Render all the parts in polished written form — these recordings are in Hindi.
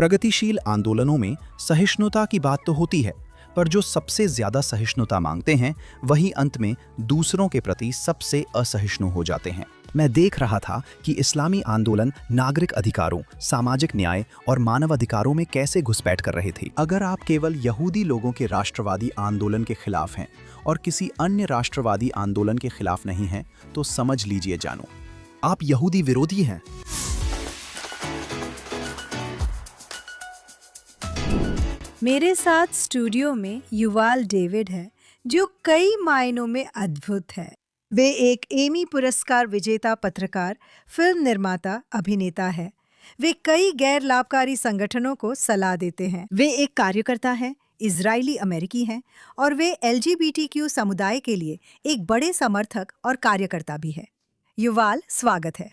प्रगतिशील आंदोलनों में सहिष्णुता की बात तो होती है, पर जो सबसे ज्यादा सहिष्णुता मांगते हैं वही अंत में दूसरों के प्रति सबसे असहिष्णु हो जाते हैं। मैं देख रहा था कि इस्लामी आंदोलन नागरिक अधिकारों, सामाजिक न्याय और मानवाधिकारों में कैसे घुसपैठ कर रहे थे। अगर आप केवल यहूदी लोगों के राष्ट्रवादी आंदोलन के खिलाफ हैं और किसी अन्य राष्ट्रवादी आंदोलन के खिलाफ नहीं हैं, तो समझ लीजिए जानो, आप यहूदी विरोधी हैं। मेरे साथ स्टूडियो में युवाल डेविड है, जो कई मायनों में अद्भुत है। वे एक एमी पुरस्कार विजेता पत्रकार, फिल्म निर्माता, अभिनेता है। वे कई गैर लाभकारी संगठनों को सलाह देते हैं। वे एक कार्यकर्ता हैं, इजरायली अमेरिकी हैं और वे LGBTQ समुदाय के लिए एक बड़े समर्थक और कार्यकर्ता भी है। युवाल, स्वागत है।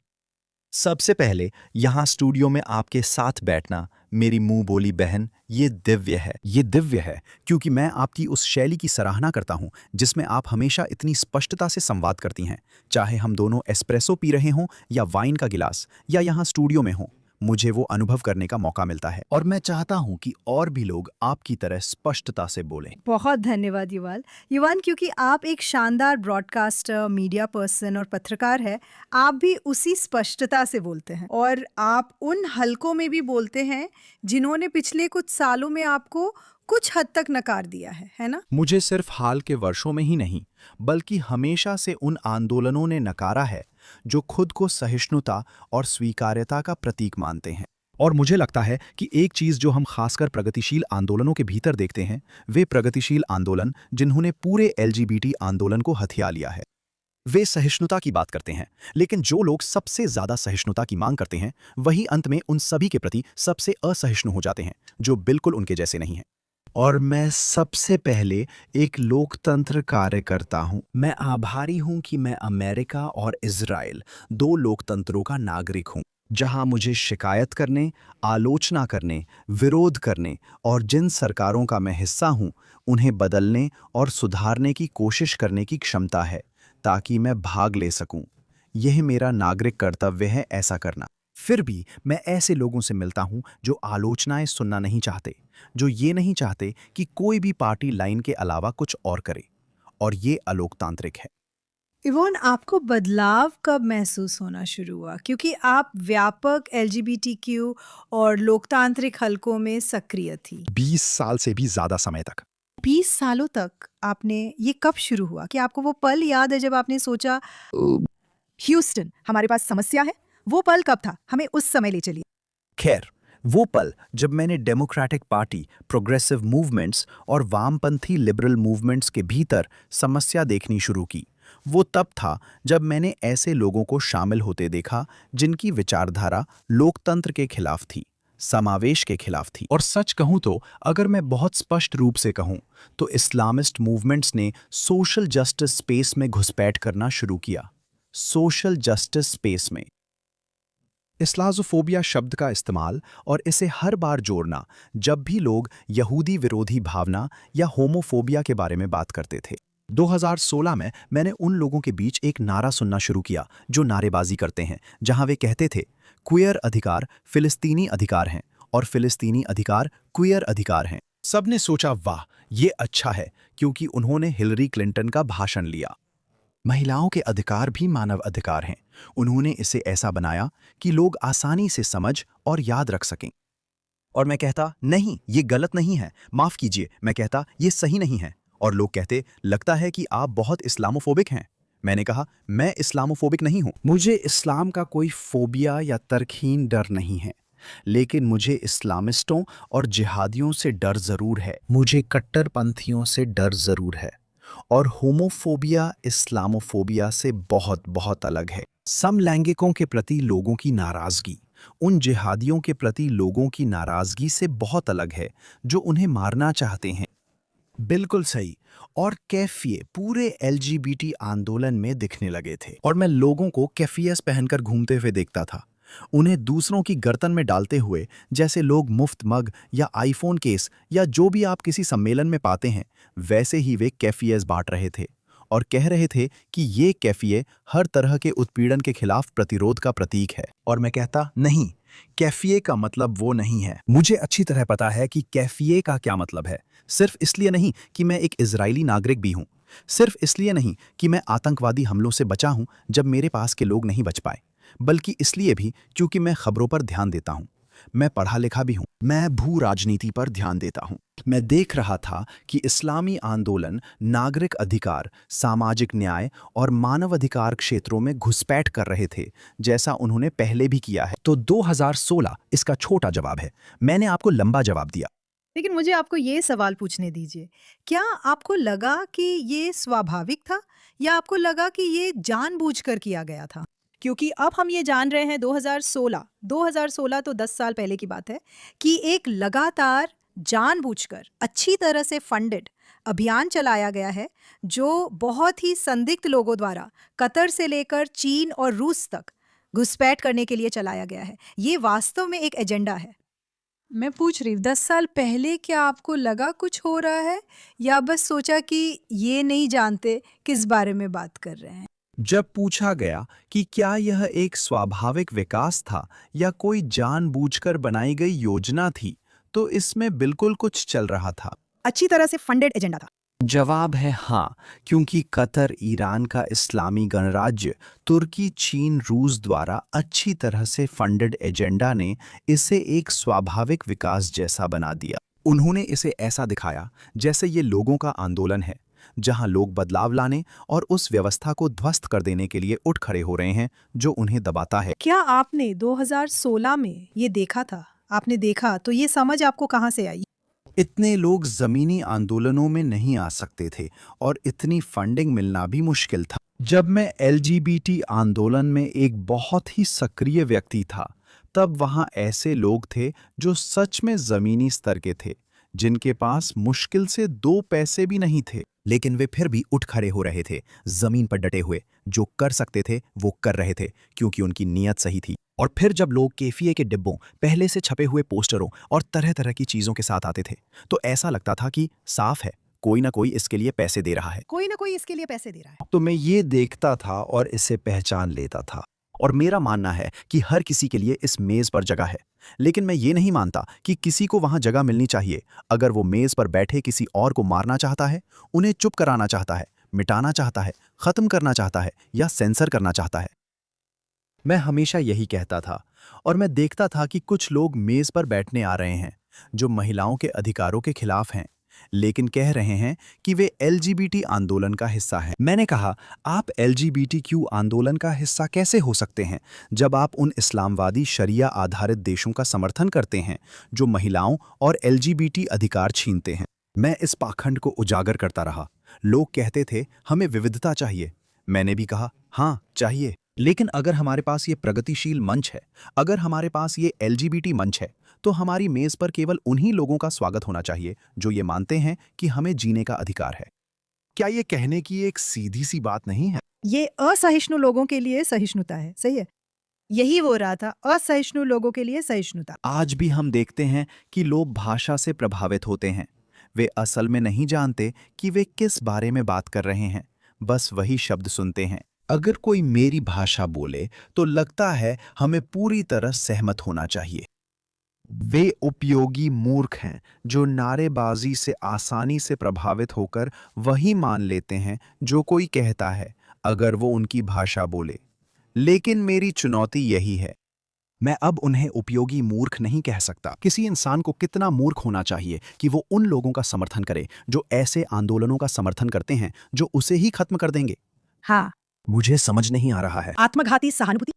सबसे पहले यहाँ स्टूडियो में आपके साथ बैठना, मेरी मुंह बोली बहन, ये दिव्य है। ये दिव्य है क्योंकि मैं आपकी उस शैली की सराहना करता हूँ जिसमें आप हमेशा इतनी स्पष्टता से संवाद करती हैं। चाहे हम दोनों एस्प्रेसो पी रहे हों या वाइन का गिलास, या यहाँ स्टूडियो में हों, मुझे वो अनुभव करने का मौका मिलता है और मैं चाहता हूँ कि और भी लोग आपकी तरह स्पष्टता से बोलें। बहुत धन्यवाद युवाल। युवाल, क्योंकि आप एक शानदार ब्रॉडकास्टर, मीडिया पर्सन और पत्रकार है, आप भी उसी स्पष्टता से बोलते हैं और आप उन हलकों में भी बोलते हैं जिन्होंने पिछले कुछ सालों में आपको कुछ हद तक नकार दिया है ना? मुझे सिर्फ हाल के वर्षों में ही नहीं, बल्कि हमेशा से उन आंदोलनों ने नकारा है जो खुद को सहिष्णुता और स्वीकार्यता का प्रतीक मानते हैं। और मुझे लगता है कि एक चीज जो हम खासकर प्रगतिशील आंदोलनों के भीतर देखते हैं, वे प्रगतिशील आंदोलन जिन्होंने पूरे LGBT आंदोलन को हथिया लिया है। वे सहिष्णुता की बात करते हैं, लेकिन जो लोग सबसे ज्यादा सहिष्णुता की मांग करते हैं वही अंत में उन सभी के प्रति सबसे असहिष्णु हो जाते हैं जो बिल्कुल उनके जैसे नहीं हैं। और मैं सबसे पहले एक लोकतंत्र कार्यकर्ता हूं। मैं आभारी हूं कि मैं अमेरिका और इजराइल, दो लोकतंत्रों का नागरिक हूं, जहां मुझे शिकायत करने, आलोचना करने, विरोध करने और जिन सरकारों का मैं हिस्सा हूं उन्हें बदलने और सुधारने की कोशिश करने की क्षमता है, ताकि मैं भाग ले सकूं। यह मेरा नागरिक कर्तव्य है ऐसा करना। फिर भी मैं ऐसे लोगों से मिलता हूं जो आलोचनाएं सुनना नहीं चाहते, जो ये नहीं चाहते कि कोई भी पार्टी लाइन के अलावा कुछ और करे, और ये अलोकतांत्रिक है। इवोन, आपको बदलाव कब महसूस होना शुरू हुआ? क्योंकि आप व्यापक LGBTQ और लोकतांत्रिक हलकों में सक्रिय थी। 20 साल से भी ज्यादा समय तक। 20 सालों तक आपने, ये कब शुरू हुआ कि आपको वो पल याद है जब आपने सोचा ह्यूस्टन, हमारे पास समस्या है? वो पल कब था? हमें उस समय ले चलिए। खैर, वो पल जब मैंने डेमोक्रेटिक पार्टी, प्रोग्रेसिव मूवमेंट्स और वामपंथी लिबरल मूवमेंट्स के भीतर समस्या देखनी शुरू की, वो तब था जब मैंने ऐसे लोगों को शामिल होते देखा जिनकी विचारधारा लोकतंत्र के खिलाफ थी, समावेश के खिलाफ थी। और सच कहूं तो, अगर मैं बहुत स्पष्ट रूप से कहूं, तो इस्लामिस्ट मूवमेंट्स ने सोशल जस्टिस स्पेस में घुसपैठ करना शुरू किया। सोशल जस्टिस स्पेस में इस्लामोफोबिया शब्द का इस्तेमाल और इसे हर बार जोड़ना जब भी लोग यहूदी विरोधी भावना या होमोफोबिया के बारे में बात करते थे। 2016 में मैंने उन लोगों के बीच एक नारा सुनना शुरू किया जो नारेबाजी करते हैं, जहां वे कहते थे, क्वियर अधिकार फिलिस्तीनी अधिकार हैं और फिलिस्तीनी अधिकार क्वियर अधिकार हैं। सबने सोचा, वाह, ये अच्छा है, क्योंकि उन्होंने हिलरी क्लिंटन का भाषण लिया। महिलाओं के अधिकार भी मानव अधिकार हैं। उन्होंने इसे ऐसा बनाया कि लोग आसानी से समझ और याद रख सकें। और मैं कहता, नहीं, ये गलत नहीं है, माफ कीजिए, मैं कहता, ये सही नहीं है। और लोग कहते, लगता है कि आप बहुत इस्लामोफोबिक हैं। मैंने कहा, मैं इस्लामोफोबिक नहीं हूं। मुझे इस्लाम का कोई फोबिया या तर्कहीन डर नहीं है, लेकिन मुझे इस्लामिस्टों और जिहादियों से डर जरूर है। मुझे कट्टरपंथियों से डर जरूर है। और होमोफोबिया इस्लामोफोबिया से बहुत बहुत अलग है। समलैंगिकों के प्रति लोगों की नाराजगी उन जिहादियों के प्रति लोगों की नाराजगी से बहुत अलग है जो उन्हें मारना चाहते हैं। बिल्कुल सही। और कैफिये पूरे LGBT आंदोलन में दिखने लगे थे, और मैं लोगों को कैफियस पहनकर घूमते हुए देखता था, उन्हें दूसरों की गर्दन में डालते हुए, जैसे लोग मुफ्त मग या आईफोन केस या जो भी आप किसी सम्मेलन में पाते हैं, वैसे ही वे कैफियस बांट रहे थे। और कह रहे थे कि ये कैफिए हर तरह के उत्पीड़न के खिलाफ प्रतिरोध का प्रतीक है। और मैं कहता नहीं, कैफिए का मतलब वो नहीं है। मुझे अच्छी तरह पता है कि कैफिए का क्या मतलब है। सिर्फ इसलिए नहीं कि मैं एक इजरायली नागरिक भी हूँ, सिर्फ इसलिए नहीं कि मैं आतंकवादी हमलों से बचा हूँ जब मेरे पास के लोग नहीं बच पाए, बल्कि इसलिए भी क्योंकि मैं खबरों पर ध्यान देता हूँ। मैं पढ़ा लिखा भी हूँ, मैं भू राजनीति पर ध्यान देता हूँ। मैं देख रहा था कि इस्लामी आंदोलन नागरिक अधिकार, सामाजिक न्याय और मानवाधिकार क्षेत्रों में घुसपैठ कर रहे थे, जैसा उन्होंने पहले भी किया है। तो 2016 इसका छोटा जवाब है। मैंने आपको लंबा जवाब दिया। लेकिन मुझे आपको ये सवाल पूछने दीजिए, क्या आपको लगा कि ये स्वाभाविक था या आपको लगा कि ये जानबूझकर किया गया था? क्योंकि अब हम ये जान रहे हैं 2016 तो 10 साल पहले की बात है कि एक लगातार जानबूझकर अच्छी तरह से फंडेड अभियान चलाया गया है जो बहुत ही संदिग्ध लोगों द्वारा कतर से लेकर चीन और रूस तक घुसपैठ करने के लिए चलाया गया है। ये वास्तव में एक एजेंडा है। मैं पूछ रही हूँ 10 साल पहले क्या आपको लगा कुछ हो रहा है या बस सोचा कि ये नहीं जानते किस बारे में बात कर रहे हैं? जब पूछा गया कि क्या यह एक स्वाभाविक विकास था या कोई जानबूझकर बनाई गई योजना थी, तो इसमें बिल्कुल कुछ चल रहा था। अच्छी तरह से फंडेड एजेंडा था। जवाब है हाँ, क्योंकि कतर, ईरान का इस्लामी गणराज्य, तुर्की, चीन, रूस द्वारा अच्छी तरह से फंडेड एजेंडा ने इसे एक स्वाभाविक विकास जैसा बना दिया। उन्होंने इसे ऐसा दिखाया जैसे ये लोगों का आंदोलन है, जहां लोग बदलाव लाने और उस व्यवस्था को ध्वस्त कर देने के लिए उठ खड़े हो रहे हैं जो उन्हें दबाता है। क्या आपने 2016 में ये देखा था? आपने देखा तो ये समझ आपको कहाँ से आई? इतने लोग जमीनी आंदोलनों में नहीं आ सकते थे और इतनी फंडिंग मिलना भी मुश्किल था। जब मैं एलजीबीटी आंदोलन में एक बहुत ही सक्रिय व्यक्ति था, तब वहां ऐसे लोग थे जो सच में जमीनी स्तर के थे, जिनके पास मुश्किल से 2 पैसे भी नहीं थे, लेकिन वे फिर भी उठ खड़े हो रहे थे, जमीन पर डटे हुए। जो कर सकते थे वो कर रहे थे क्योंकि उनकी नीयत सही थी। और फिर जब लोग कैफिए के डिब्बों, पहले से छपे हुए पोस्टरों और तरह तरह की चीजों के साथ आते थे, तो ऐसा लगता था कि साफ है, कोई ना कोई इसके लिए पैसे दे रहा है। कोई ना कोई इसके लिए पैसे दे रहा है। तो मैं ये देखता था और इसे पहचान लेता था। और मेरा मानना है कि हर किसी के लिए इस मेज पर जगह है, लेकिन मैं ये नहीं मानता कि किसी को वहां जगह मिलनी चाहिए अगर वो मेज पर बैठे किसी और को मारना चाहता है, उन्हें चुप कराना चाहता है, मिटाना चाहता है, खत्म करना चाहता है या सेंसर करना चाहता है। मैं हमेशा यही कहता था और मैं देखता था कि कुछ लोग मेज पर बैठने आ रहे हैं जो महिलाओं के अधिकारों के खिलाफ हैं, लेकिन कह रहे हैं कि वे एलजीबीटी आंदोलन का हिस्सा हैं। मैंने कहा, आप एलजीबीटीक्यू आंदोलन का हिस्सा कैसे हो सकते हैं जब आप उन इस्लामवादी शरिया आधारित देशों का समर्थन करते हैं जो महिलाओं और एलजीबीटी अधिकार छीनते हैं। मैं इस पाखंड को उजागर करता रहा। लोग कहते थे हमें विविधता चाहिए। मैंने भी कहा हाँ चाहिए, लेकिन अगर हमारे पास ये प्रगतिशील मंच है, अगर हमारे पास ये एलजीबीटी मंच है, तो हमारी मेज पर केवल उन्हीं लोगों का स्वागत होना चाहिए जो ये मानते हैं कि हमें जीने का अधिकार है। क्या ये कहने की एक सीधी सी बात नहीं है? ये असहिष्णु लोगों के लिए सहिष्णुता है, सही है। यही वो रहा था, असहिष्णु लोगों के लिए सहिष्णुता। आज भी हम देखते हैं कि लोग भाषा से प्रभावित होते हैं। वे असल में नहीं जानते कि वे किस बारे में बात कर रहे हैं, बस वही शब्द सुनते हैं। अगर कोई मेरी भाषा बोले तो लगता है हमें पूरी तरह सहमत होना चाहिए। वे उपयोगी मूर्ख हैं जो नारेबाजी से आसानी से प्रभावित होकर वही मान लेते हैं जो कोई कहता है, अगर वो उनकी भाषा बोले। लेकिन मेरी चुनौती यही है, मैं अब उन्हें उपयोगी मूर्ख नहीं कह सकता। किसी इंसान को कितना मूर्ख होना चाहिए कि वो उन लोगों का समर्थन करे जो ऐसे आंदोलनों का समर्थन करते हैं जो उसे ही खत्म कर देंगे। हाँ, मुझे समझ नहीं आ रहा है। आत्मघाती सहानुभूति।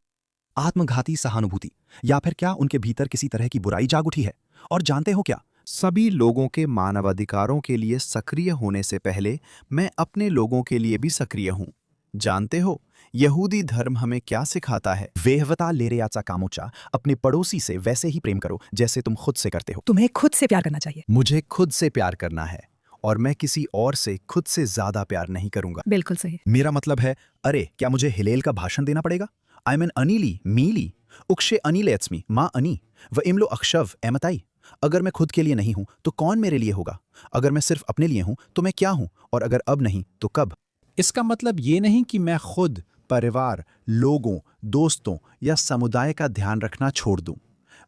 आत्मघाती सहानुभूति, या फिर क्या उनके भीतर किसी तरह की बुराई जाग उठी है? और जानते हो क्या, सभी लोगों के मानवाधिकारों के लिए सक्रिय होने से पहले मैं अपने लोगों के लिए भी सक्रिय हूं। जानते हो यहूदी धर्म हमें क्या सिखाता है? वेहवता लेरेयाचा कामोचा, अपने पड़ोसी से वैसे ही प्रेम करो जैसे तुम खुद से करते हो। तुम्हें खुद से प्यार करना चाहिए। मुझे खुद से प्यार करना है और मैं किसी और से खुद से ज्यादा प्यार नहीं करूंगा। बिल्कुल सही। मेरा मतलब है, अरे क्या मुझे हिलेल का भाषण देना पड़ेगा? आई एन अनिली मीली उक्षे अनिलेत्स्मी माँ अनी व इमलो अक्षव एमताई। अगर मैं खुद के लिए नहीं हूं तो कौन मेरे लिए होगा? अगर मैं सिर्फ अपने लिए हूं तो मैं क्या हूं? और अगर अब नहीं तो कब? इसका मतलब ये नहीं कि मैं खुद परिवार, लोगों, दोस्तों या समुदाय का ध्यान रखना छोड़ दूं।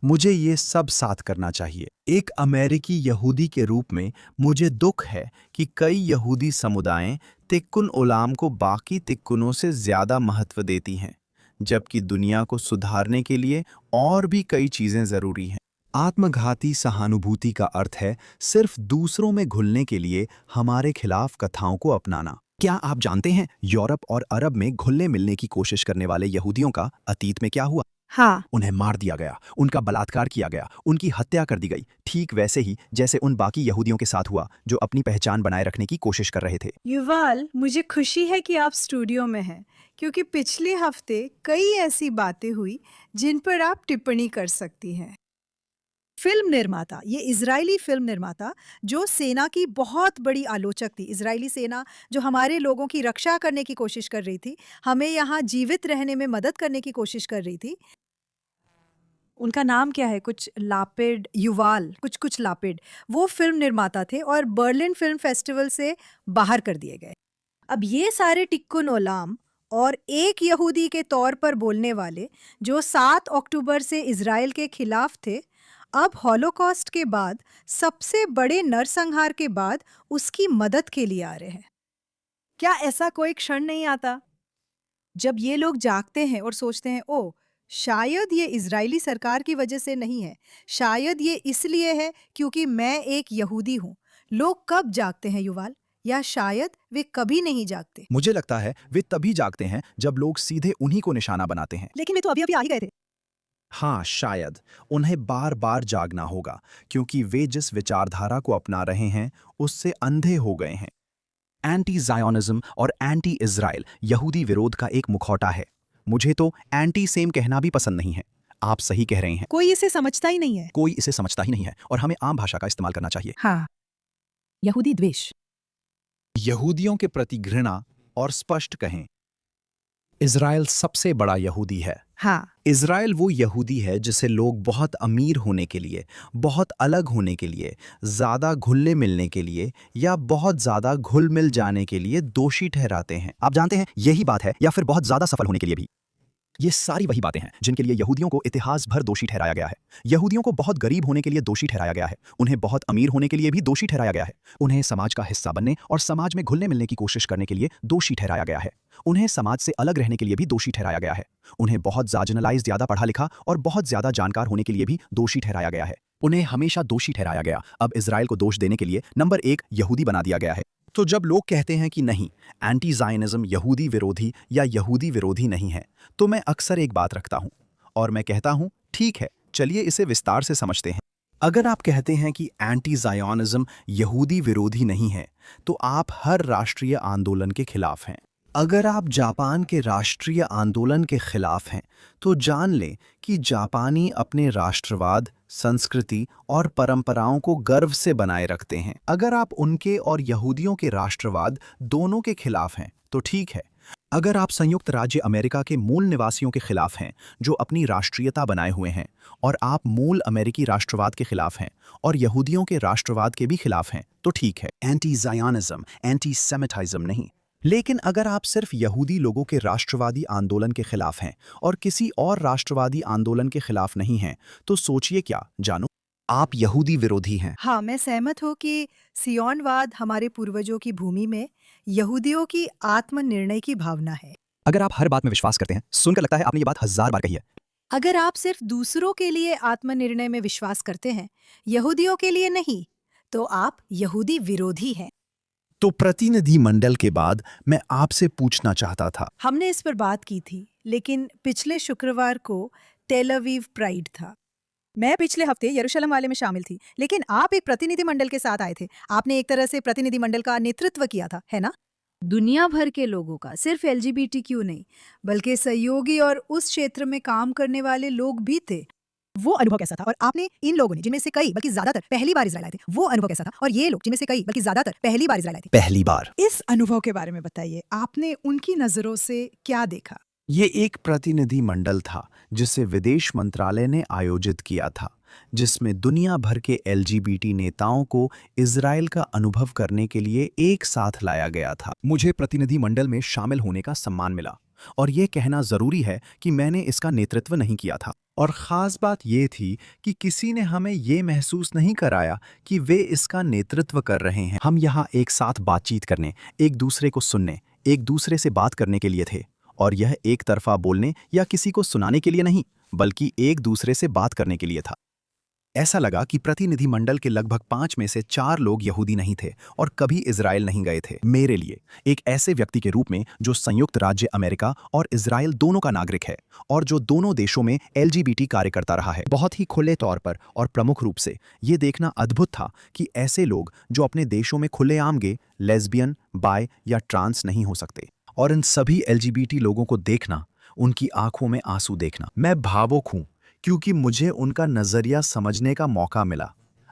मुझे ये सब साथ करना चाहिए। एक अमेरिकी यहूदी के रूप में मुझे दुख है कि कई यहूदी समुदायें तिक्कुन ओलाम को बाकी तिक्कुनों से ज़्यादा महत्व देती हैं, जबकि दुनिया को सुधारने के लिए और भी कई चीज़ें ज़रूरी हैं। आत्मघाती सहानुभूति का अर्थ है सिर्फ दूसरों में घुलने के लिए हमारे खिलाफ कथाओं को अपनाना। क्या आप जानते हैं यूरोप और अरब में घुलने मिलने की कोशिश करने वाले यहूदियों का अतीत में क्या हुआ? हाँ, उन्हें मार दिया गया, उनका बलात्कार किया गया, उनकी हत्या कर दी गई, ठीक वैसे ही जैसे उन बाकी यहूदियों के साथ हुआ जो अपनी पहचान बनाए रखने की कोशिश कर रहे थे। युवाल, मुझे खुशी है कि आप स्टूडियो में हैं, क्योंकि पिछले हफ्ते कई ऐसी बातें हुई जिन पर आप टिप्पणी कर सकती हैं। फिल्म निर्माता, ये इजरायली फिल्म निर्माता जो सेना की बहुत बड़ी आलोचक थी, इजरायली सेना जो हमारे लोगों की रक्षा करने की कोशिश कर रही थी, हमें यहाँ जीवित रहने में मदद करने की कोशिश कर रही थी। उनका नाम क्या है? कुछ लापिड, युवाल, कुछ कुछ लापिड। वो फिल्म निर्माता थे और बर्लिन फिल्म फेस्टिवल से बाहर कर दिए गए। अब ये सारे टिक्कुन ओलाम और एक यहूदी के तौर पर बोलने वाले जो 7 अक्टूबर से इजराइल के खिलाफ थे, अब हॉलोकॉस्ट के बाद सबसे बड़े नरसंहार के बाद उसकी मदद के लिए आ रहे हैं। क्या ऐसा कोई क्षण नहीं आता जब ये लोग जागते हैं और सोचते हैं, ओह, शायद ये इजरायली सरकार की वजह से नहीं है, शायद ये इसलिए है क्योंकि मैं एक यहूदी हूँ। लोग कब जागते हैं युवाल, या शायद वे कभी नहीं जागते? मुझे लगता है वे तभी जागते हैं जब लोग सीधे उन्हीं को निशाना बनाते हैं। लेकिन वे तो अभी-अभी आ ही गए थे। हाँ, शायद उन्हें बार बार जागना होगा क्योंकि वे जिस विचारधारा को अपना रहे हैं उससे अंधे हो गए हैं। एंटी जायोनिज्म और एंटी इजराइल यहूदी विरोध का एक मुखौटा है। मुझे तो एंटी सेम कहना भी पसंद नहीं है। आप सही कह रहे हैं, कोई इसे समझता ही नहीं है। कोई इसे समझता ही नहीं है और हमें आम भाषा का इस्तेमाल करना चाहिए। हाँ, यहूदी द्वेष। यहूदियों के प्रति घृणा, और स्पष्ट कहें, इजराइल सबसे बड़ा यहूदी है। हाँ, इजराइल वो यहूदी है जिसे लोग बहुत अमीर होने के लिए, बहुत अलग होने के लिए, ज़्यादा घुलने मिलने के लिए या बहुत ज़्यादा घुल मिल जाने के लिए दोषी ठहराते हैं। आप जानते हैं यही बात है, या फिर बहुत ज़्यादा सफल होने के लिए भी। ये सारी वही बातें हैं जिनके लिए यहूदियों को इतिहास भर दोषी ठहराया गया है। यहूदियों को बहुत गरीब होने के लिए दोषी ठहराया गया है, उन्हें बहुत अमीर होने के लिए भी दोषी ठहराया गया है, उन्हें समाज का हिस्सा बनने और समाज में घुलने मिलने की कोशिश करने के लिए दोषी ठहराया गया है, उन्हें समाज से अलग रहने के लिए भी दोषी ठहराया गया है, उन्हें बहुत ज़्यादा पढ़ा लिखा और बहुत ज़्यादा जानकार होने के लिए भी दोषी ठहराया गया है, उन्हें हमेशा दोषी ठहराया गया। अब इजराइल को दोष देने के लिए नंबर 1 यहूदी बना दिया गया है। तो जब लोग कहते हैं कि नहीं, एंटी जायनिज्म यहूदी विरोधी या यहूदी विरोधी नहीं है, तो मैं अक्सर एक बात रखता हूं और मैं कहता हूं, ठीक है, चलिए इसे विस्तार से समझते हैं। अगर आप कहते हैं कि एंटी जायोनिज्म यहूदी विरोधी नहीं है, तो आप हर राष्ट्रीय आंदोलन के खिलाफ हैं। अगर आप जापान के राष्ट्रीय आंदोलन के खिलाफ हैं, तो जान लें कि जापानी अपने राष्ट्रवाद, संस्कृति और परंपराओं को गर्व से बनाए रखते हैं। अगर आप उनके और यहूदियों के राष्ट्रवाद दोनों के खिलाफ हैं, तो ठीक है। अगर आप संयुक्त राज्य अमेरिका के मूल निवासियों के खिलाफ हैं, जो अपनी राष्ट्रीयता बनाए हुए हैं, और आप मूल अमेरिकी राष्ट्रवाद के खिलाफ हैं और यहूदियों के राष्ट्रवाद के भी खिलाफ हैं, तो ठीक है, एंटी जायोनिज्म, एंटी सेमिटिज्म नहीं। लेकिन अगर आप सिर्फ यहूदी लोगों के राष्ट्रवादी आंदोलन के खिलाफ हैं और किसी और राष्ट्रवादी आंदोलन के खिलाफ नहीं हैं, तो सोचिए क्या, जानो, आप यहूदी विरोधी हैं। हाँ, मैं सहमत हूँ कि सियोनवाद हमारे पूर्वजों की भूमि में यहूदियों की आत्मनिर्णय की भावना है। अगर आप हर बात में विश्वास करते हैं, सुनकर लगता है आपने ये बात 1000 बार कही है। अगर आप सिर्फ दूसरों के लिए आत्मनिर्णय में विश्वास करते हैं, यहूदियों के लिए नहीं, तो आप यहूदी विरोधी हैं। तो प्रतिनिधि मंडल के बाद मैं आपसे पूछना चाहता था, हमने इस पर बात की थी, लेकिन पिछले शुक्रवार को टेल अवीव प्राइड था। मैं पिछले हफ्ते यरूशलेम वाले में शामिल थी, लेकिन आप एक प्रतिनिधि मंडल के साथ आए थे। आपने एक तरह से प्रतिनिधि मंडल का नेतृत्व किया था, है ना? दुनिया भर के लोगों का, सिर्फ LGBTQ नहीं, बल्कि सहयोगी और उस क्षेत्र में काम करने वाले लोग भी थे। वो अनुभव कैसा था? और आपने इन लोगों ने, जिनमें से कई बल्कि ज्यादातर पहली बार इजराइल आए थे, वो अनुभव कैसा था? और ये लोग, जिनमें से कई बल्कि ज्यादातर पहली बार इजराइल आए थे, पहली बार, इस अनुभव के बारे में बताइए। आपने उनकी नजरों से क्या देखा? ये एक प्रतिनिधि मंडल था जिसे विदेश मंत्रालय ने आयोजित किया था। जिसमें दुनिया भर के एलजीबीटी नेताओं को इजराइल का अनुभव करने के लिए एक साथ लाया गया था। मुझे प्रतिनिधिमंडल में शामिल होने का सम्मान मिला और ये कहना जरूरी है कि मैंने इसका नेतृत्व नहीं किया था। और ख़ास बात ये थी कि किसी ने हमें ये महसूस नहीं कराया कि वे इसका नेतृत्व कर रहे हैं। हम यहाँ एक साथ बातचीत करने, एक दूसरे को सुनने, एक दूसरे से बात करने के लिए थे, और यह एक तरफा बोलने या किसी को सुनाने के लिए नहीं, बल्कि एक दूसरे से बात करने के लिए था। ऐसा लगा कि प्रतिनिधिमंडल के लगभग 5 में से 4 लोग यहूदी नहीं थे और कभी इजराइल नहीं गए थे। मेरे लिए, एक ऐसे व्यक्ति के रूप में जो संयुक्त राज्य अमेरिका और इजराइल दोनों का नागरिक है और जो दोनों देशों में एलजीबीटी कार्य करता रहा है, बहुत ही खुले तौर पर और प्रमुख रूप से ये देखना अद्भुत था कि ऐसे लोग जो अपने देशों में खुलेआम गे, लेस्बियन, बाय या ट्रांस नहीं हो सकते। और इन सभी एलजीबीटी लोगों को देखना, उनकी आंखों में आंसू देखना, मैं भावुक हूं क्योंकि मुझे उनका नजरिया समझने का मौका मिला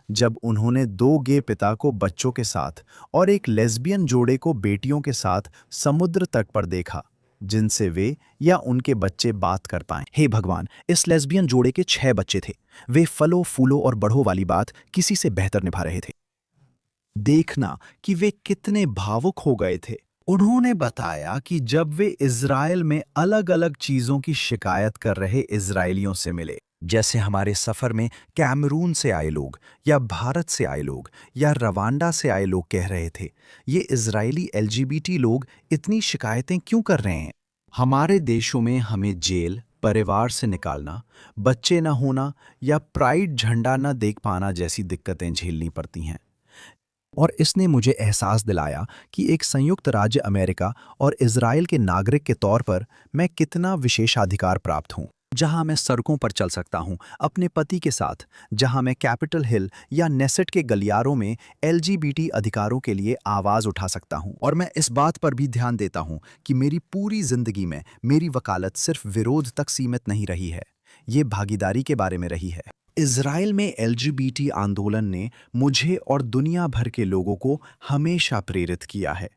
जब उन्होंने 2 गे पिता को बच्चों के साथ और एक लेस्बियन जोड़े को बेटियों के साथ समुद्र तट पर देखा, जिनसे वे या उनके बच्चे बात कर पाएं। हे भगवान, इस लेस्बियन जोड़े के 6 बच्चे थे। वे फलों, फूलों और बढ़ों वाली बात किसी से बेहतर निभा रहे थे। देखना कि वे कितने भावुक हो गए थे। उन्होंने बताया कि जब वे इजराइल में अलग अलग चीजों की शिकायत कर रहे इजरायलियों से मिले, जैसे हमारे सफर में कैमरून से आए लोग या भारत से आए लोग या रवांडा से आए लोग कह रहे थे, ये इजरायली एलजीबीटी लोग इतनी शिकायतें क्यों कर रहे हैं? हमारे देशों में हमें जेल, परिवार से निकालना, बच्चे न होना या प्राइड झंडा न देख पाना जैसी दिक्कतें झेलनी पड़ती हैं। और इसने मुझे एहसास दिलाया कि एक संयुक्त राज्य अमेरिका और इजराइल के नागरिक के तौर पर मैं कितना विशेषाधिकार प्राप्त हूं, जहां मैं सड़कों पर चल सकता हूं अपने पति के साथ, जहां मैं कैपिटल हिल या नेसेट के गलियारों में एलजीबीटी अधिकारों के लिए आवाज उठा सकता हूं। और मैं इस बात पर भी ध्यान देता हूं कि मेरी पूरी जिंदगी में मेरी वकालत सिर्फ विरोध तक सीमित नहीं रही है, ये भागीदारी के बारे में रही है। इजराइल में एलजीबीटी आंदोलन ने मुझे और दुनिया भर के लोगों को हमेशा प्रेरित किया है।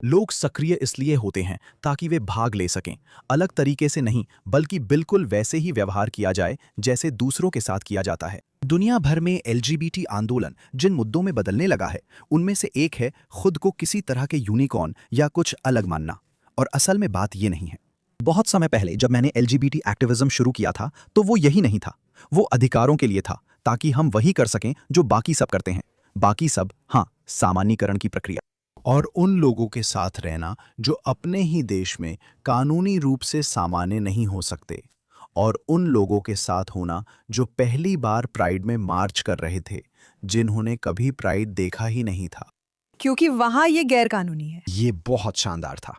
लोग सक्रिय इसलिए होते हैं ताकि वे भाग ले सकें, अलग तरीके से नहीं, बल्कि बिल्कुल वैसे ही व्यवहार किया जाए जैसे दूसरों के साथ किया जाता है। दुनिया भर में एलजीबीटी आंदोलन जिन मुद्दों में बदलने लगा है, उनमें से एक है खुद को किसी तरह के यूनिकॉर्न या कुछ अलग मानना। और असल में बात ये नहीं है। बहुत समय पहले जब मैंने एलजीबीटी एक्टिविज्म शुरू किया था, तो वो यही नहीं था। वो अधिकारों के लिए था, ताकि हम वही कर सकें जो बाकी सब करते हैं। बाकी सब, हाँ, सामान्यीकरण की प्रक्रिया। और उन लोगों के साथ रहना जो अपने ही देश में कानूनी रूप से सामान्य नहीं हो सकते, और उन लोगों के साथ होना जो पहली बार प्राइड में मार्च कर रहे थे, जिन्होंने कभी प्राइड देखा ही नहीं था, क्योंकि वहां ये गैर कानूनी है। ये बहुत शानदार था।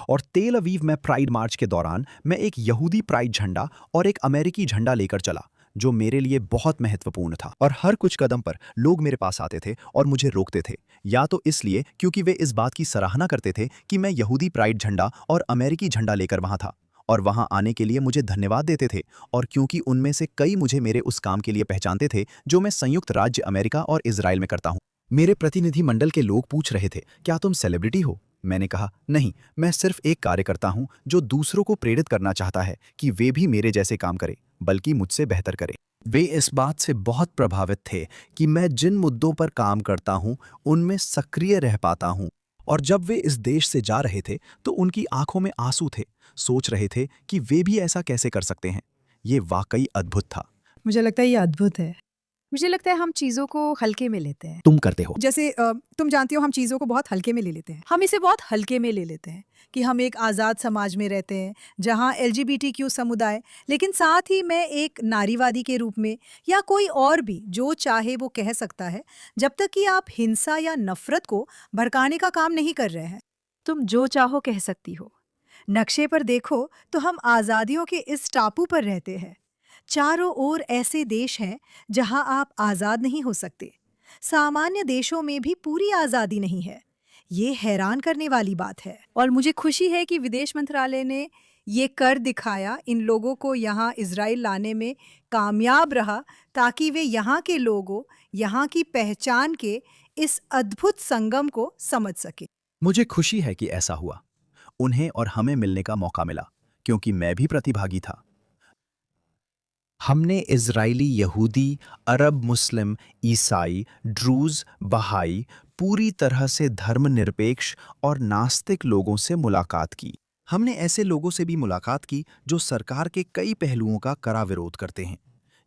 और तेल अवीव में प्राइड मार्च के दौरान मैं एक यहूदी प्राइड झंडा और एक अमेरिकी झंडा लेकर चला, जो मेरे लिए बहुत महत्वपूर्ण था। और हर कुछ कदम पर लोग मेरे पास आते थे और मुझे रोकते थे, या तो इसलिए क्योंकि वे इस बात की सराहना करते थे कि मैं यहूदी प्राइड झंडा और अमेरिकी झंडा लेकर वहां था, और वहां आने के लिए मुझे धन्यवाद देते थे, और क्योंकि उनमें से कई मुझे मेरे उस काम के लिए पहचानते थे जो मैं संयुक्त राज्य अमेरिका और इजराइल में करता हूं। मेरे प्रतिनिधि मंडल के लोग पूछ रहे थे, क्या तुम सेलिब्रिटी हो? मैंने कहा, नहीं, मैं सिर्फ एक कार्यकर्ता हूं जो दूसरों को प्रेरित करना चाहता है कि वे भी मेरे जैसे काम करें, बल्कि मुझसे बेहतर करें। वे इस बात से बहुत प्रभावित थे कि मैं जिन मुद्दों पर काम करता हूं, उनमें सक्रिय रह पाता हूं। और जब वे इस देश से जा रहे थे, तो उनकी आंखों में आंसू थे, सोच रहे थे कि वे भी ऐसा कैसे कर सकते हैं। ये वाकई अद्भुत था। मुझे लगता है ये अद्भुत है। मुझे लगता है हम चीज़ों को हल्के में लेते हैं। तुम करते हो। जैसे तुम जानती हो, हम चीज़ों को बहुत हल्के में ले लेते हैं। हम इसे बहुत हल्के में ले लेते हैं कि हम एक आज़ाद समाज में रहते हैं जहाँ LGBTQ समुदाय, लेकिन साथ ही मैं एक नारीवादी के रूप में, या कोई और भी जो चाहे वो कह सकता है, जब तक कि आप हिंसा या नफरत को भड़काने का काम नहीं कर रहे हैं। तुम जो चाहो कह सकती हो। नक्शे पर देखो तो हम आज़ादियों के इस टापू पर रहते हैं। चारों ओर ऐसे देश हैं जहां आप आज़ाद नहीं हो सकते। सामान्य देशों में भी पूरी आज़ादी नहीं है। ये हैरान करने वाली बात है, और मुझे खुशी है कि विदेश मंत्रालय ने ये कर दिखाया, इन लोगों को यहाँ इजराइल लाने में कामयाब रहा, ताकि वे यहाँ के लोगों, यहाँ की पहचान के इस अद्भुत संगम को समझ सके। मुझे खुशी है कि ऐसा हुआ। उन्हें और हमें मिलने का मौका मिला, क्योंकि मैं भी प्रतिभागी था। हमने इजरायली यहूदी, अरब मुस्लिम, ईसाई, ड्रूज, बहाई, पूरी तरह से धर्मनिरपेक्ष और नास्तिक लोगों से मुलाकात की। हमने ऐसे लोगों से भी मुलाकात की जो सरकार के कई पहलुओं का कड़ा विरोध करते हैं।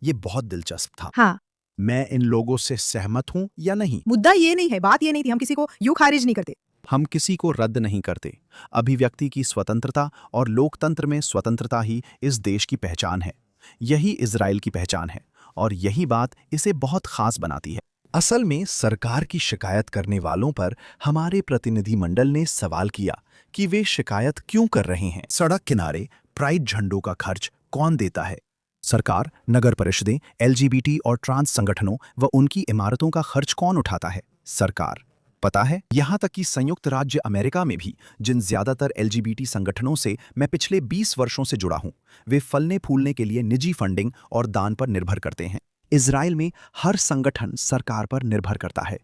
ये बहुत दिलचस्प था। हाँ, मैं इन लोगों से सहमत हूं या नहीं? मुद्दा ये नहीं है, बात ये नहीं थी, हम किसी को यूं खारिज नहीं करते। हम किसी को रद्द नहीं करते। अभिव्यक्ति की स्वतंत्रता और लोकतंत्र में स्वतंत्रता ही इस देश की पहचान है। यही इजराइल की पहचान है और यही बात इसे बहुत खास बनाती है। असल में सरकार की शिकायत करने वालों पर हमारे प्रतिनिधिमंडल ने सवाल किया कि वे शिकायत क्यों कर रहे हैं। सड़क किनारे प्राइड झंडों का खर्च कौन देता है? सरकार, नगर परिषदें, एलजीबीटी और ट्रांस संगठनों व उनकी इमारतों का खर्च कौन उठाता है? सरकार। पता है, यहाँ तक कि संयुक्त राज्य अमेरिका में भी जिन ज्यादातर एलजीबीटी संगठनों से मैं पिछले 20 वर्षों से जुड़ा हूँ, वे फलने फूलने के लिए निजी फंडिंग और दान पर निर्भर करते हैं। इजराइल में हर संगठन सरकार पर निर्भर करता है,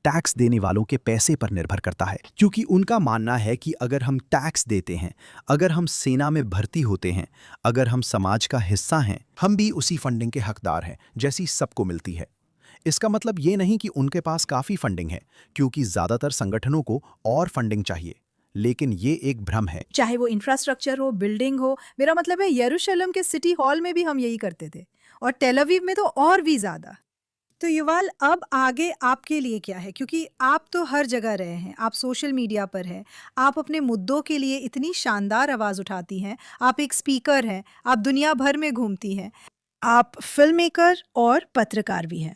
टैक्स देने वालों के पैसे पर निर्भर करता है, क्योंकि उनका मानना है कि अगर हम टैक्स देते हैं, अगर हम सेना में भर्ती होते हैं, अगर हम समाज का हिस्सा हैं, हम भी उसी फंडिंग के हकदार हैं जैसी सबको मिलती है। इसका मतलब ये नहीं कि उनके पास काफ़ी फंडिंग है, क्योंकि ज़्यादातर संगठनों को और फंडिंग चाहिए, लेकिन ये एक भ्रम है। चाहे वो इंफ्रास्ट्रक्चर हो, बिल्डिंग हो, मेरा मतलब है यरूशलेम के सिटी हॉल में भी हम यही करते थे और टेल अवीव में तो और भी ज्यादा। तो युवाल, अब आगे आपके लिए क्या है? क्योंकि आप तो हर जगह रहे हैं, आप सोशल मीडिया पर हैं, आप अपने मुद्दों के लिए इतनी शानदार आवाज उठाती हैं, आप एक स्पीकर हैं, आप दुनिया भर में घूमती हैं, आप फिल्म मेकर और पत्रकार भी हैं।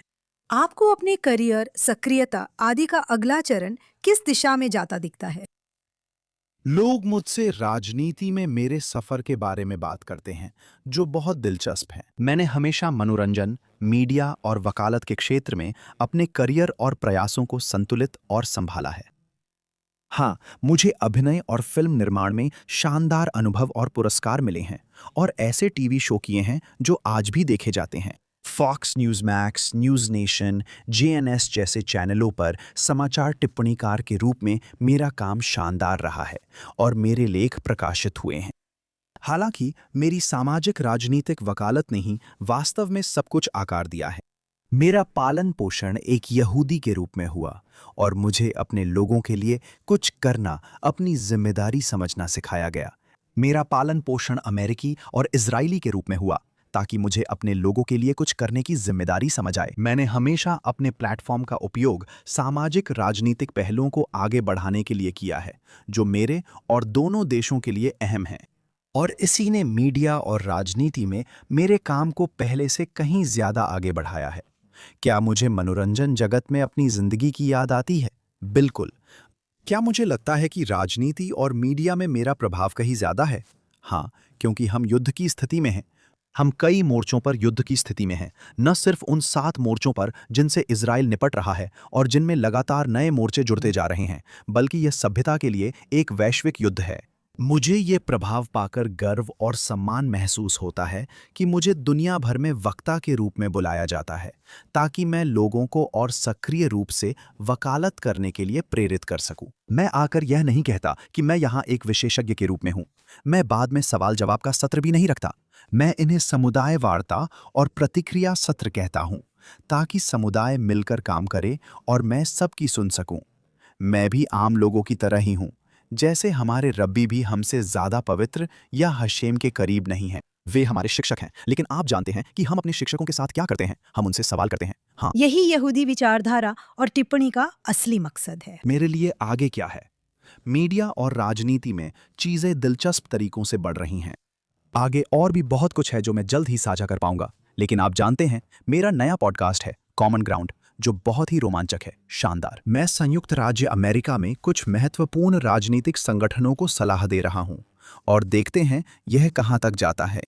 आपको अपने करियर, सक्रियता आदि का अगला चरण किस दिशा में जाता दिखता है? लोग मुझसे राजनीति में मेरे सफर के बारे में बात करते हैं, जो बहुत दिलचस्प है। मैंने हमेशा मनोरंजन, मीडिया और वकालत के क्षेत्र में अपने करियर और प्रयासों को संतुलित और संभाला है। हाँ, मुझे अभिनय और फिल्म निर्माण में शानदार अनुभव और पुरस्कार मिले हैं और ऐसे टीवी शो किए हैं जो आज भी देखे जाते हैं। Fox News Max, News Nation, JNS जैसे चैनलों पर समाचार टिप्पणीकार के रूप में मेरा काम शानदार रहा है और मेरे लेख प्रकाशित हुए हैं। हालांकि मेरी सामाजिक राजनीतिक वकालत ने ही वास्तव में सब कुछ आकार दिया है। मेरा पालन पोषण एक यहूदी के रूप में हुआ और मुझे अपने लोगों के लिए कुछ करना अपनी जिम्मेदारी समझना सिखाया गया। मेरा पालन पोषण अमेरिकी और इजरायली के रूप में हुआ ताकि मुझे अपने लोगों के लिए कुछ करने की जिम्मेदारी समझ आए। मैंने हमेशा अपने प्लेटफॉर्म का उपयोग सामाजिक राजनीतिक पहलुओं को आगे बढ़ाने के लिए किया है, जो मेरे और दोनों देशों के लिए अहम है। और इसी ने मीडिया और राजनीति में मेरे काम को पहले से कहीं ज्यादा आगे बढ़ाया है। क्या मुझे मनोरंजन जगत में अपनी जिंदगी की याद आती है? बिल्कुल। क्या मुझे लगता है कि राजनीति और मीडिया में मेरा प्रभाव कहीं ज्यादा है? हाँ, क्योंकि हम युद्ध की स्थिति में हैं। हम कई मोर्चों पर युद्ध की स्थिति में हैं, न सिर्फ उन 7 मोर्चों पर जिनसे इजराइल निपट रहा है और जिनमें लगातार नए मोर्चे जुड़ते जा रहे हैं, बल्कि यह सभ्यता के लिए एक वैश्विक युद्ध है। मुझे ये प्रभाव पाकर गर्व और सम्मान महसूस होता है कि मुझे दुनिया भर में वक्ता के रूप में बुलाया जाता है, ताकि मैं लोगों को और सक्रिय रूप से वकालत करने के लिए प्रेरित कर सकूं। मैं आकर यह नहीं कहता कि मैं यहाँ एक विशेषज्ञ के रूप में हूँ। मैं बाद में सवाल जवाब का सत्र भी नहीं रखता। मैं इन्हें समुदाय वार्ता और प्रतिक्रिया सत्र कहता हूँ, ताकि समुदाय मिलकर काम करे और मैं सबकी सुन सकूं। मैं भी आम लोगों की तरह ही हूँ, जैसे हमारे रब्बी भी हमसे ज्यादा पवित्र या हशेम के करीब नहीं हैं। वे हमारे शिक्षक हैं, लेकिन आप जानते हैं कि हम अपने शिक्षकों के साथ क्या करते हैं? हम उनसे सवाल करते हैं। हाँ, यही यहूदी विचारधारा और टिप्पणी का असली मकसद है। मेरे लिए आगे क्या है? मीडिया और राजनीति में चीजें दिलचस्प तरीकों से बढ़ रही हैं। आगे और भी बहुत कुछ है जो मैं जल्द ही साझा कर पाऊंगा, लेकिन आप जानते हैं, मेरा नया पॉडकास्ट है कॉमन ग्राउंड, जो बहुत ही रोमांचक है, शानदार। मैं संयुक्त राज्य अमेरिका में कुछ महत्वपूर्ण राजनीतिक संगठनों को सलाह दे रहा हूं और देखते हैं यह कहां तक जाता है।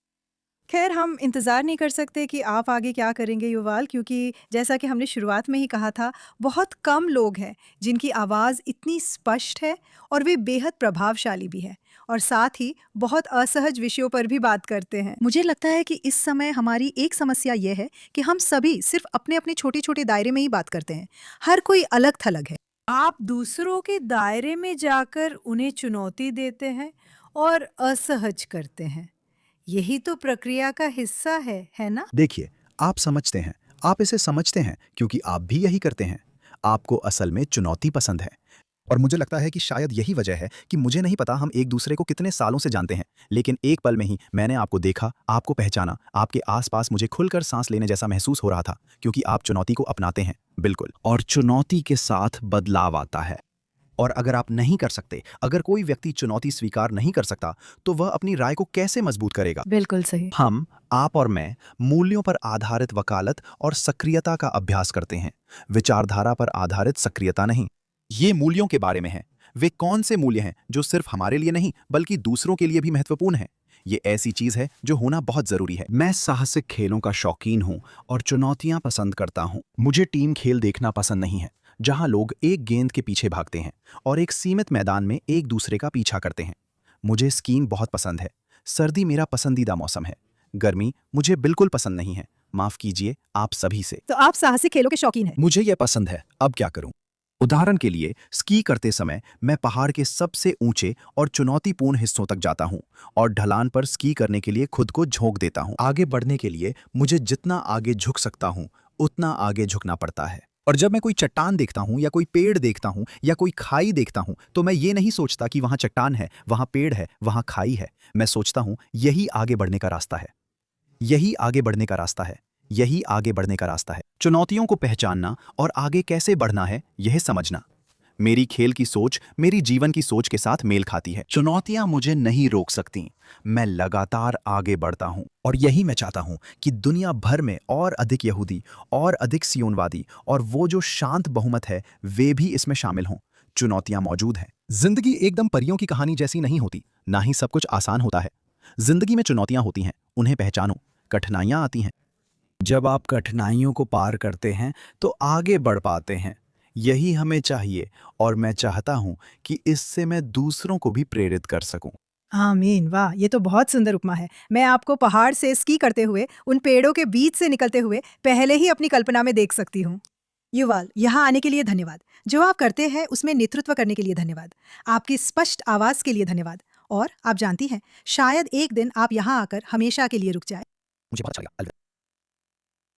खैर, हम इंतज़ार नहीं कर सकते कि आप आगे क्या करेंगे युवाल, क्योंकि जैसा कि हमने शुरुआत में ही कहा था, बहुत कम लोग हैं जिनकी आवाज़ इतनी स्पष्ट है और वे बेहद प्रभावशाली भी हैं और साथ ही बहुत असहज विषयों पर भी बात करते हैं। मुझे लगता है कि इस समय हमारी एक समस्या यह है कि हम सभी सिर्फ अपने अपने छोटे छोटे दायरे में ही बात करते हैं। हर कोई अलग थलग है। आप दूसरों के दायरे में जाकर उन्हें चुनौती देते हैं और असहज करते हैं। यही तो प्रक्रिया का हिस्सा है ना? देखिए, आप समझते हैं, आप इसे समझते हैं क्योंकि आप भी यही करते हैं। आपको असल में चुनौती पसंद है। और मुझे लगता है कि शायद यही वजह है कि मुझे नहीं पता हम एक दूसरे को कितने सालों से जानते हैं, लेकिन एक पल में ही मैंने आपको देखा, आपको पहचाना, आपके आसपास मुझे खुलकर सांस लेने जैसा महसूस हो रहा था, क्योंकि आप चुनौती को अपनाते हैं, बिल्कुल। और चुनौती के साथ बदलाव आता है। और अगर आप नहीं कर सकते, अगर कोई व्यक्ति चुनौती स्वीकार नहीं कर सकता, तो वह अपनी राय को कैसे मजबूत करेगा? बिल्कुल सही। हम, आप और मैं, मूल्यों पर आधारित वकालत और सक्रियता का अभ्यास करते हैं, विचारधारा पर आधारित सक्रियता नहीं। ये मूल्यों के बारे में है। वे कौन से मूल्य हैं जो सिर्फ हमारे लिए नहीं बल्कि दूसरों के लिए भी महत्वपूर्ण हैं? ये ऐसी चीज है जो होना बहुत जरूरी है। मैं साहसिक खेलों का शौकीन हूं और चुनौतियां पसंद करता हूं। मुझे टीम खेल देखना पसंद नहीं है, जहां लोग एक गेंद के पीछे भागते हैं और एक सीमित मैदान में एक दूसरे का पीछा करते हैं। मुझे स्कीइंग बहुत पसंद है। सर्दी मेरा पसंदीदा मौसम है। गर्मी मुझे बिल्कुल पसंद नहीं है। माफ कीजिए आप सभी से। तो आप साहसिक खेलों के शौकीन हैं। मुझे यह पसंद है, अब क्या करूं? उदाहरण के लिए, स्की करते समय मैं पहाड़ के सबसे ऊंचे और चुनौतीपूर्ण हिस्सों तक जाता हूं और ढलान पर स्की करने के लिए खुद को झोंक देता हूं। आगे बढ़ने के लिए मुझे जितना आगे झुक सकता हूं, उतना आगे झुकना पड़ता है। और जब मैं कोई चट्टान देखता हूं या कोई पेड़ देखता हूं या कोई खाई देखता हूं, तो मैं ये नहीं सोचता कि वहां चट्टान है, वहां पेड़ है, वहां खाई है। मैं सोचता हूं यही आगे बढ़ने का रास्ता है। यही आगे बढ़ने का रास्ता है। यही आगे बढ़ने का रास्ता है। चुनौतियों को पहचानना और आगे कैसे बढ़ना है, यह समझना। मेरी खेल की सोच मेरी जीवन की सोच के साथ मेल खाती है। चुनौतियां मुझे नहीं रोक सकती। मैं लगातार आगे बढ़ता हूं और यही मैं चाहता हूं कि दुनिया भर में और अधिक यहूदी और अधिक सियोनवादी और वो जो शांत बहुमत है, वे भी इसमें शामिल हों। चुनौतियां मौजूद हैं। जिंदगी एकदम परियों की कहानी जैसी नहीं होती, ना ही सब कुछ आसान होता है। जिंदगी में चुनौतियां होती हैं, उन्हें पहचानो। कठिनाइयां आती हैं। जब आप कठिनाइयों को पार करते हैं तो आगे बढ़ पाते हैं। यही हमें चाहिए और मैं चाहता हूं कि इससे मैं दूसरों को भी प्रेरित कर सकूं। आमीन। वाह, ये तो बहुत सुंदर उपमा है। मैं आपको पहाड़ से स्की करते हुए, उन पेड़ों के बीच से निकलते हुए पहले ही अपनी कल्पना में देख सकती हूँ। युवाल, यहाँ आने के लिए धन्यवाद। जो आप करते हैं उसमें नेतृत्व करने के लिए धन्यवाद। आपकी स्पष्ट आवाज के लिए धन्यवाद। और आप जानती हैं, शायद एक दिन आप यहाँ आकर हमेशा के लिए रुक जाए। मुझे बहुत अच्छा लगा। अलविदा।